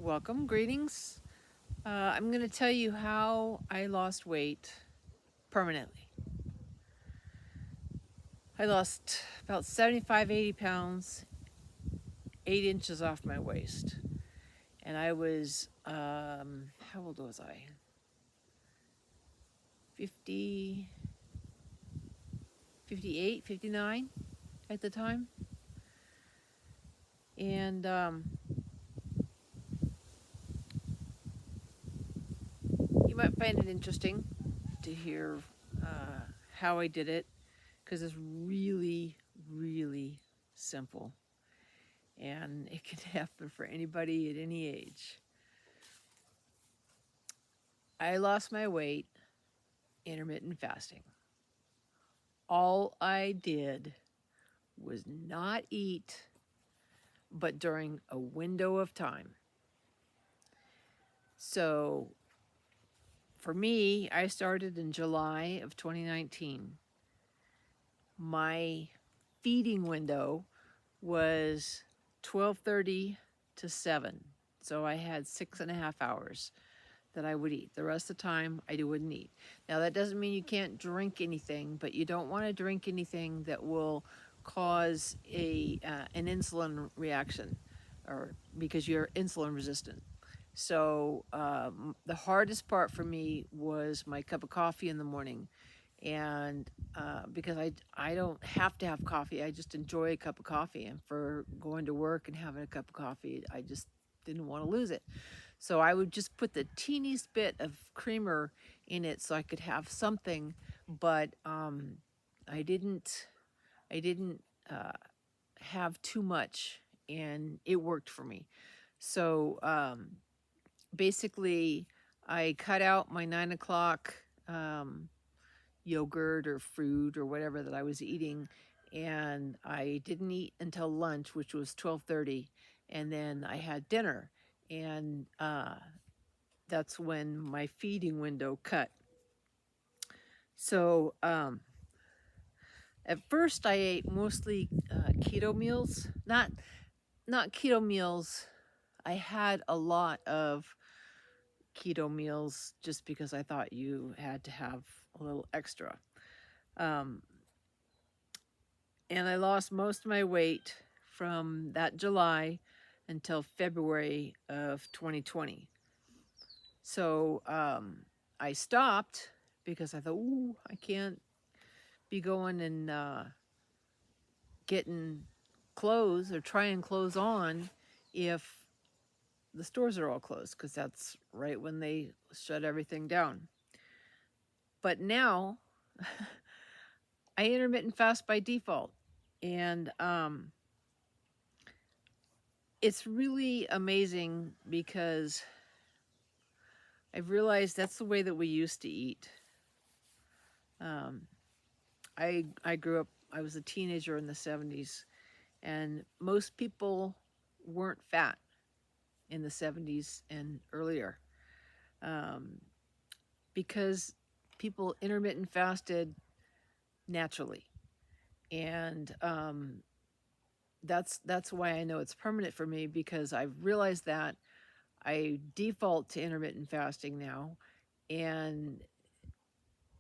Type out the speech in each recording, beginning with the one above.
Welcome, greetings. I'm going to tell you how I lost weight permanently. I lost about 75, 80 pounds, 8 inches off my waist. And I was, how old was I? 50, 58, 59 at the time. And you might find it interesting to hear how I did it because it's really, really simple. And it can happen for anybody at any age. I lost my weight intermittent fasting. All I did was not eat, but during a window of time. So for me, I started in July of 2019. My feeding window was 12:30 to 7. So I had 6.5 hours that I would eat. The rest of the time, I wouldn't eat. Now, that doesn't mean you can't drink anything, but you don't want to drink anything that will cause an insulin reaction, or because you're insulin resistant. So the hardest part for me was my cup of coffee in the morning, and because I don't have to have coffee, I just enjoy a cup of coffee, and for going to work and having a cup of coffee, I just didn't want to lose it. So I would just put the teeniest bit of creamer in it so I could have something, but I didn't. I didn't have too much, and it worked for me. So basically, I cut out my 9 o'clock yogurt or fruit or whatever that I was eating, and I didn't eat until lunch, which was 12:30, and then I had dinner, and that's when my feeding window cut. So at first, I ate mostly keto meals. Not keto meals. I had a lot of keto meals just because I thought you had to have a little extra. Um, and I lost most of my weight from that July until February of 2020. So I stopped because I thought, ooh, I can't be going and getting clothes or trying clothes on if the stores are all closed, because that's right when they shut everything down. But now I intermittent fast by default. And it's really amazing because I've realized that's the way that we used to eat. Um, I grew up, I was a teenager in the 70s, and most people weren't fat in the 70s and earlier, um, because people intermittent fasted naturally. And that's why I know it's permanent for me, because I've realized that I default to intermittent fasting now, and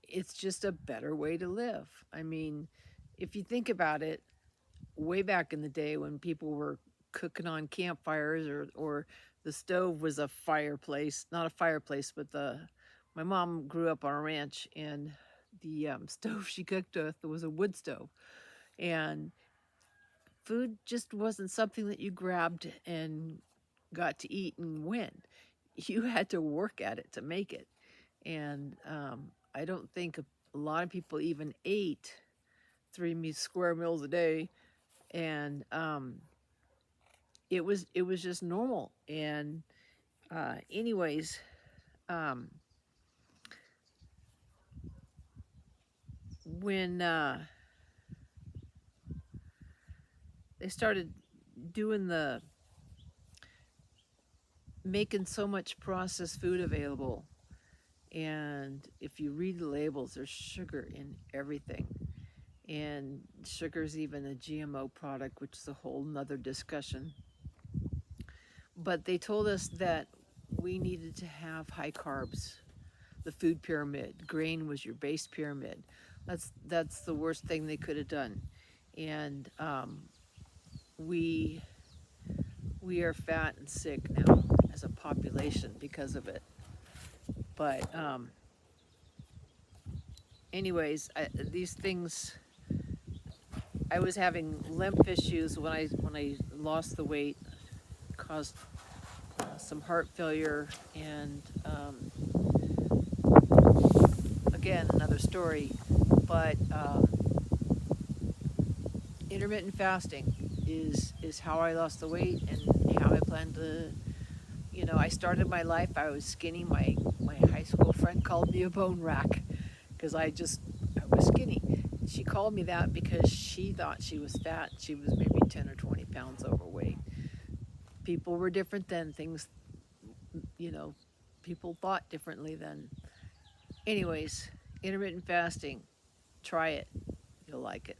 it's just a better way to live. I mean, if you think about it, way back in the day when people were cooking on campfires, or the stove was a fireplace, not a fireplace, but my mom grew up on a ranch, and the stove she cooked with was a wood stove. And food just wasn't something that you grabbed and got to eat and win. You had to work at it to make it. And I don't think a lot of people even ate square meals a day. And it was just normal. And anyways, um, when they started doing making so much processed food available, and if you read the labels, there's sugar in everything. And sugar's even a GMO product, which is a whole nother discussion. but they told us that we needed to have high carbs, the food pyramid. Grain was your base pyramid. That's the worst thing they could have done, and we we are fat and sick now as a population because of it. But anyways, these things. I was having lymph issues when I lost the weight, caused some heart failure, and again another story. But intermittent fasting is how I lost the weight and how I plan to. You know, I started my life. I was skinny. My high school friend called me a bone rack because I was skinny. She called me that because she thought she was fat. She was maybe 10 or 20 pounds overweight. People were different then. Things, you know, people thought differently then. Anyways, intermittent fasting, try it. You'll like it.